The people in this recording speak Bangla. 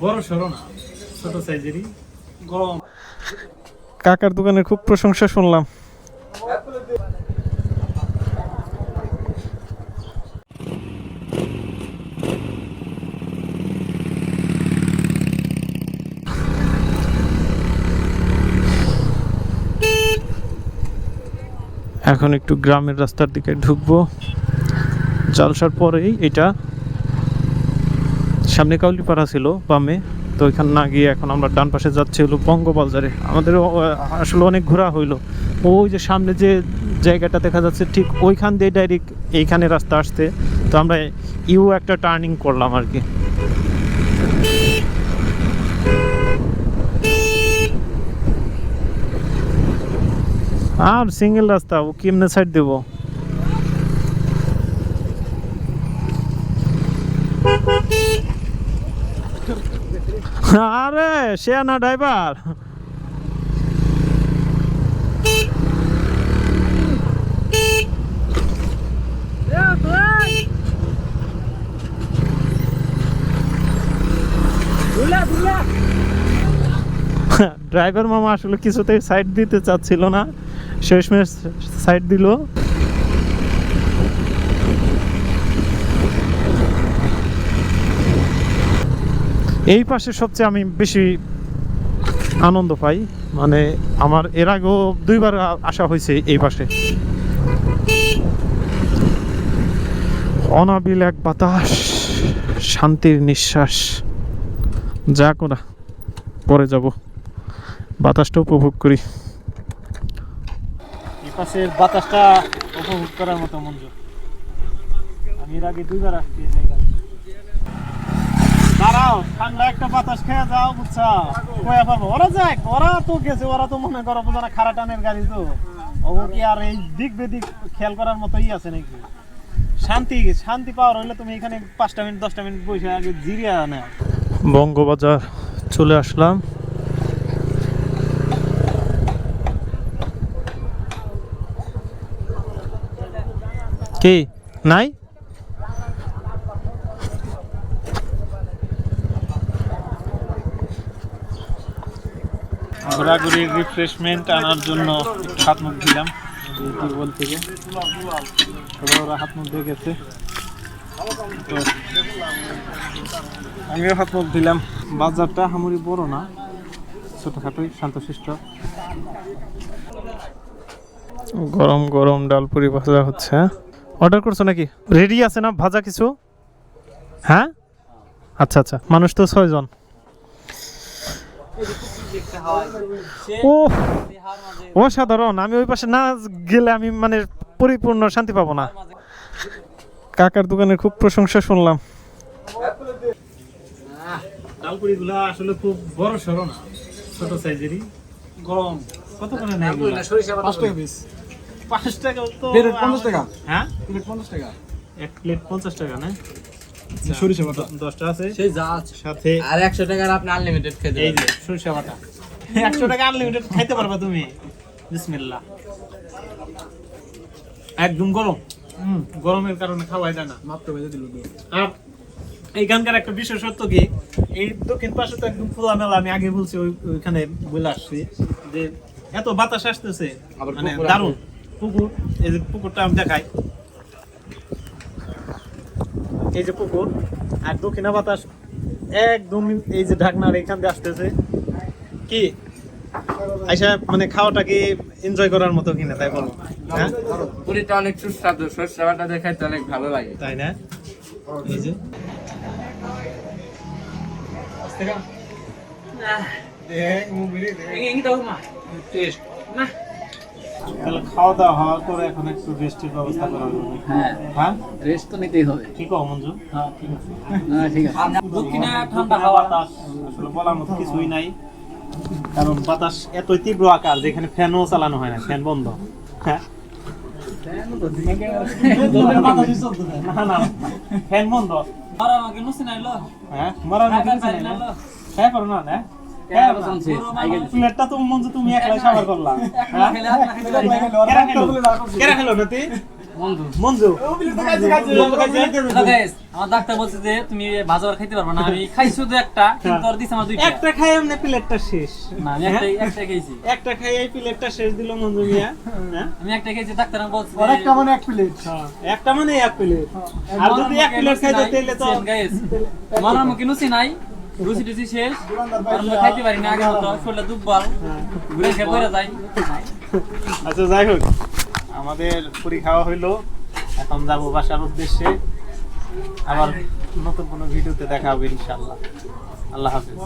বড় সরো না, ছোট সাইজেরই গরম। কাকার দোকানের খুব প্রশংসা শুনলাম। এখন একটু গ্রামের রাস্তার দিকে ঢুকবো। জালসার পরেই এটা সামনে কাউলিপাড়া ছিল বামে, তো ওইখানে না গিয়ে এখন আমরা ডান পাশে যাচ্ছি হলো বঙ্গবাজারে। আমাদের আসলে অনেক ঘোরা হইলো। ওই যে সামনে যে জায়গাটা দেখা যাচ্ছে ঠিক ওইখান দিয়ে ডাইরেক্ট এইখানে রাস্তা আসতে, তো আমরা একটা টার্নিং করলাম আর কি। আর সিঙ্গেল রাস্তা, ও কেমনে সাইড দেবো? আরে সে না ড্রাইভার, ড্রাইভার মামা আসলে কিছুতেই সাইড দিতে চাচ্ছিল না, শেষমেশ সাইড দিল। এই পাশে সবচেয়ে আমি বেশি আনন্দ পাই, মানে আমার এর আগেও দুইবার আসা হয়েছে এই পাশে। অনাবিল এক বাতাস, শান্তির নিঃশ্বাস। যা করা পরে যাব, বাতাসটা উপভোগ করি। এই পাশের বাতাসটা উপভোগ করার মতো মঞ্জুর। আমি এর আগে দুইবার আসছি এই জায়গায়। দাঁড়াও, ঠান্ডা একটা বাতাস খেয়ে যাও, বুঝছা? কয়া পাবো ওরা যাক, ওরা তো গেছে, ওরা তো মনে করো যারা খারা টানের গাড়ি, তো ও কি আর এই দিক বেদিক খেয়াল করার মতো আছে নাকি? শান্তি শান্তি পাওয়ার হইলে তুমি এখানে 5টা মিনিট 10টা মিনিট বসে আগে জিরিয়া না। বঙ্গবাজার চলে আসলাম। কি নাই ঘোরাঘুরি রিফ্রেশমেন্ট আনার জন্য একটু হাত মুখ দিলাম দুর্বল থেকে। ওরা হাত মুখ দিয়ে গেছে, তো আমিও হাত মুখ দিলাম। বাজারটা হামুরি বড় না, ছোটখাটোই শান্তশিষ্ট। গরম গরম ডালপুরি ভাজা হচ্ছে। অর্ডার করছো নাকি? রেডি আছে না ভাজা কিছু? হ্যাঁ, আচ্ছা আচ্ছা, মানুষ তো 6 জন। ও অসাধারণ, আমি ওই পাশে না গেলে আমি মানে পরিপূর্ণ শান্তি পাবো না। কাকার দোকানের খুব প্রশংসা শুনলাম। ডালপুরি গুলা আসলে খুব বড় সরো না, ছোট সাইজেরই গরম। কত করে নেয়? 5 টাকা পিস। 5 টাকা তো 50 টাকা। হ্যাঁ, প্লেট 50 টাকা। এক প্লেট 50 টাকা না? সরিষা বাটা 10টা আছে, সেই যা আছে সাথে। আর 100 টাকার আপনি আনলিমিটেড খেতে পারবেন। এই যে সরিষা বাটা 100 টাকা আনলিমিটেড খাইতে পারবা তুমি। বিসমিল্লাহ। একদম গরম। গরমের কারণে খাওয়াই যায় না, মাত্র ভেজে দিল। আর এইখানকার একটা বিশেষত্ব কি, এই দক্ষিণ পাশে তো একদম খোলামেলা। আমি আগে বলছি, ওইখানে বলে আসছি যে এত বাতাস আসতেছে, মানে দারুণ। পুকুর, এই যে পুকুরটা আমি দেখাই, এই যে পুকুর, আর দক্ষিণা বাতাস একদম এই যে ঢাকনার এখান দিয়ে আসতেছে। কি আইসা মানে খাওয়াটাকে এনজয় করার মতো কিনা, তাই বলো? হ্যাঁ, পুরিটা অনেক সুস্বাদু, সরষে বাটা দিয়ে খাইতে অনেক ভালো লাগে, তাই না? এই যে খাওয়া দাওয়া হওয়ার পরে এখন একটু রেস্টের ব্যবস্থা করা হবে। হ্যাঁ, রেস্ট তো নিতেই হবে। ঠিক আছে মঞ্জু। হ্যাঁ ঠিক আছে। দক্ষিণে ঠান্ডা হাওয়া, বাতাস আসলে বলার মতো কিছুই নাই, কারণ বাতাস এতই তীব্র আকার যেখানে ফ্যানও চালানো হয় না, ফ্যান বন্ধ। হ্যাঁ, ফ্যান বন্ধ। হ্যাঁ, প্লেটটা তো মঞ্জু তুমি একলাই সাবার করলা। কেরা খেলো নাতি? মঞ্জু আমার ডাক্তার বলছে যে তুমি ভাজা আর খাইতে পারবে না, আমি খাইছি শুধু একটা, কিন্তু আর দিছে আমার দুইটা। একটা খাই এমনি প্লেটটা শেষ। না আমি একটা খাইছি। একটা খাই এই প্লেটটা শেষ দিল মঞ্জু মিয়া। হ্যাঁ আমি একটা খাইছি, ডাক্তার আমাকে বলছে আর একটা মানে এক প্লেট। একটা মানে এক প্লেট। আর যদি এক প্লেট খাইতে তাইলে তো মনার মুখে নুচি নাই, রুচি টুচি শেষ, আর আমরা খাইতে পারি না আগের মতো, শরীরটা দুর্বল, ঘুরে খেয়ে পড়ে যাই। আচ্ছা যাই হোক, আমাদের পুরি খাওয়া হইলো, এখন যাবো বাসার উদ্দেশ্যে। আবার নতুন কোনো ভিডিওতে দেখা হবে ইনশাআল্লাহ। আল্লাহ হাফেজ।